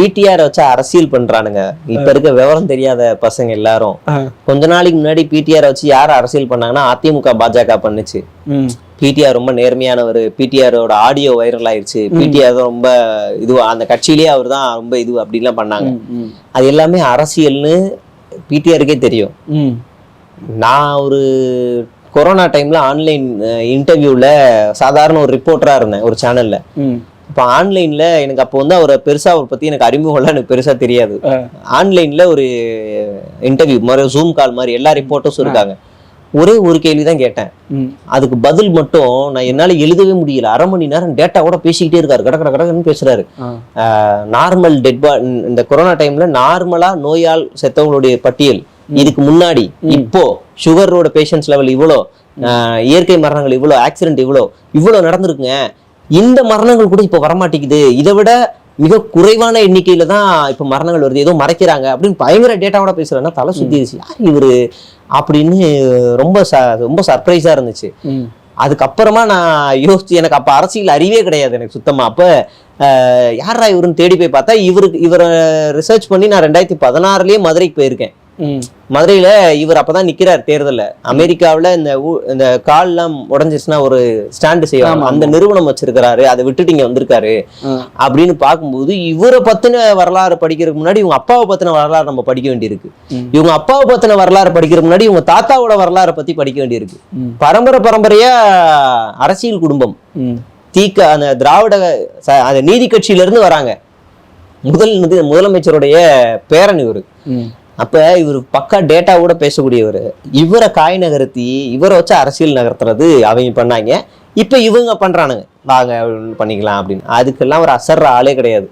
PTR வச்சு அரசியல் பண்றானுங்க இப்ப இருக்க விவரம் தெரியாத பசங்க எல்லாரும். கொஞ்ச நாளைக்கு முன்னாடி பிடிஆர் வச்சு யார் அரசியல் பண்ணாங்கன்னா அதிமுக பாஜக பண்ணுச்சு. பிடிஆர் ரொம்ப நேர்மையானவர், பிடிஆரோட ஆடியோ வைரல் ஆயிடுச்சு, பிடிஆர் ரொம்ப இதுவா அந்த கட்சியிலேயே அவர் தான் ரொம்ப இது அப்படின்லாம் பண்ணாங்க. அது எல்லாமே அரசியல்னு பிடிஆருக்கே தெரியும். நான் ஒரு கொரோனா டைம்ல ஆன்லைன் இன்டர்வியூல சாதாரண ஒரு ரிப்போர்ட்டரா இருந்தேன் ஒரு சேனல்ல. இப்போ ஆன்லைன்ல எனக்கு அப்போ வந்து அவரை பெருசா அவரை பத்தி எனக்கு அறிமுகம்லாம் எனக்கு பெருசா தெரியாது. ஆன்லைன்ல ஒரு இன்டர்வியூ ஜூம் கால் மாதிரி எல்லா ரிப்போர்ட்டர்ஸும் இருக்காங்க. ஒரே ஒரு கேள்விதான் கேட்டேன். அதுக்கு பதில் மட்டும் நான் என்னால எழுதவே முடியல. 1/2 மணி நேரம் டேட்டாவோட பேசிக்கிட்டே இருக்காரு, கடன்னு பேசுறாரு. நார்மல் டெட் பாடி இந்த கொரோனா டைம்ல நார்மலா நோயால் செத்தவங்களுடைய பட்டியல் இதுக்கு முன்னாடி, இப்போ சுகரோட பேஷண்ட்ஸ் லெவல் இவ்வளோ, இயற்கை மரணங்கள் இவ்வளோ, ஆக்சிடென்ட் இவ்வளோ நடந்திருக்குங்க. இந்த மரணங்கள் கூட இப்ப வரமாட்டேங்குது, இதை விட மிக குறைவான எண்ணிக்கையில தான் இப்ப மரணங்கள் வருது, ஏதோ மறைக்கிறாங்க அப்படின்னு பயங்கர டேட்டாவோட பேசுறாங்கன்னா தலை சுத்திடுச்சு. யார் இவரு அப்படின்னு ரொம்ப சர்ப்ரைஸா இருந்துச்சு. அதுக்கப்புறமா நான் யோசிச்சு, எனக்கு அப்ப அரசியல் அறிவே கிடையாது எனக்கு சுத்தமா. அப்ப யாரா இவருன்னு தேடி போய் பார்த்தா இவரை ரிசர்ச் பண்ணி நான் 2016லயே மதுரைக்கு போயிருக்கேன். மதுரையில இவர் அப்பதான் நிக்கிறார் தேர்தல்ல. அமெரிக்காவில இந்த கால் எல்லாம் உடஞ்சிச்சுன்னா ஒரு ஸ்டாண்டு செய்வாங்க, அந்த நிறுவனம் வச்சிருக்கிறாரு, அதை விட்டுட்டு இங்க வந்திருக்காரு அப்படின்னு பார்க்கும்போது இவரை பத்தின வரலாறு படிக்கிறதுக்கு முன்னாடி இவங்க அப்பாவை பத்தின வரலாறு நம்ம படிக்க வேண்டியிருக்கு. இவங்க அப்பாவை பத்தின வரலாறு படிக்கிறதுக்கு முன்னாடி இவங்க தாத்தாவோட வரலாறை பத்தி படிக்க வேண்டியிருக்கு. பரம்பரையா அரசியல் குடும்பம் அந்த திராவிட அந்த நீதி கட்சியில இருந்து வராங்க. முதலமைச்சருடைய பேரன் இவரு. அப்ப இவர் பக்கா டேட்டாவோட பேசக்கூடியவர். இவரை காய் நகர்த்தி இவரை வச்சு அரசியல் நகர்த்துறது அவங்க பண்ணாங்க. இப்ப இவங்க பண்றானுங்க, வாங்க பண்ணிக்கலாம் அப்படின்னு. அதுக்கெல்லாம் ஒரு அசர்ற ஆளே கிடையாது.